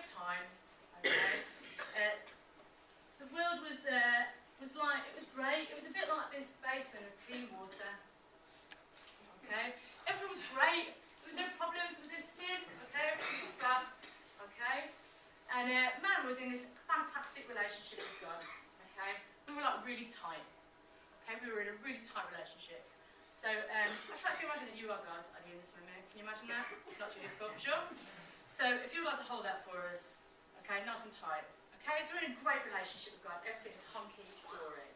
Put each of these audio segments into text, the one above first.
of time. Okay. The world was like, it was great. It was a bit like this basin of clean water. Okay. Everything was great. There was no problems with this sin. Okay. Everything was fun. Okay. And man was in this fantastic relationship with God. Okay. We were like really tight. Okay. We were in a really tight relationship. So I try to imagine that you are God at the end of this moment. Can you imagine that? Not too difficult, sure. So if you would like to hold that for us, okay, nice and tight. Okay, so we're in a great relationship with God. Everything's hunky-dory.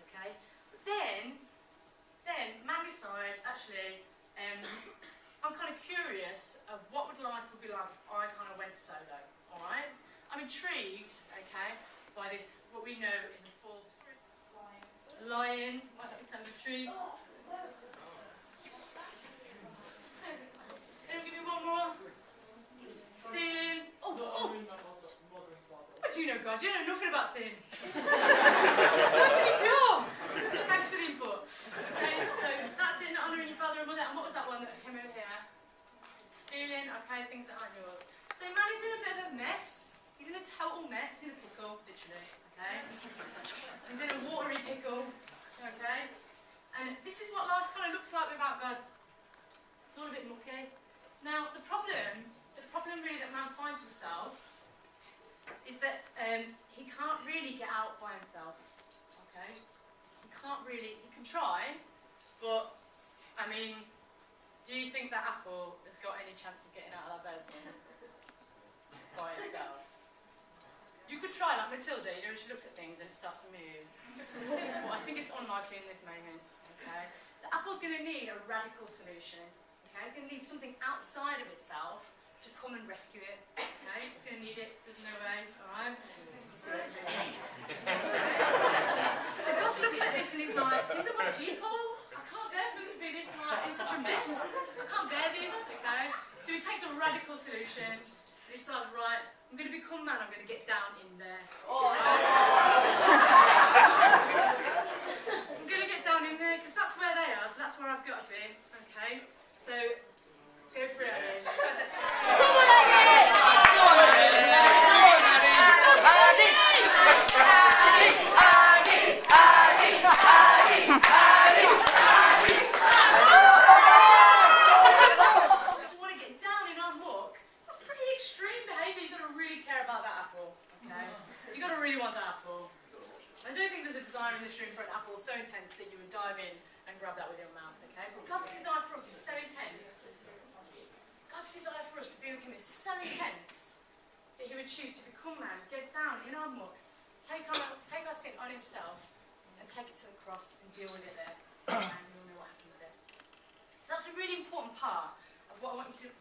Okay, but then man decides, actually, I'm kind of curious of what life would be like if I kind of went solo. All right, I'm intrigued, okay, by this what we know in the full lion. Might that be telling the truth? Give me one more. Stealing. Oh. What do you know, God? You don't know nothing about sin. Perfectly pure. Thanks for the input. Okay, so that's it, not honouring your father and mother. And what was that one that came over here? Stealing, okay, things that aren't yours. So man is in a bit of a mess. He's in a total mess. He's in a pickle, literally. Okay? He's in a watery pickle. Okay? And this is what life kind of looks like without God. It's all a bit mucky. Now, the problem really that man finds himself is that he can't really get out by himself. Okay? He can't really, he can try, but, I mean, do you think that apple has got any chance of getting out of that basin by itself? You could try like Matilda, you know, when she looks at things and it starts to move. Well, I think it's unlikely in this moment. Okay? The apple's going to need a radical solution. Okay? It's going to need something outside of itself to come and rescue it. Okay? It's going to need it. There's no way. Alright? So God's looking at this and he's like, these are my people. I can't bear for them to be this like, in such a mess. I can't bear this. Okay? So he takes a radical solution. He decides, right, I'm going to become man. I'm going to get down in there. I'm going to get down in there because that's where they are. So that's where I've got to be. Okay? So, go for it, Addy. To want to get down in our muck, that's pretty extreme behaviour. You've got to really care about that apple. Okay? You've got to really want that apple. I don't think there's a desire in this room for an apple so intense that you would dive in and grab that with your mouth. Okay? But God's desire for us is so intense. God's desire for us to be with him is so intense that he would choose to become man, get down in our muck, take our sin on himself and take it to the cross and deal with it there. And you'll know what happens there. So that's a really important part of what I want you to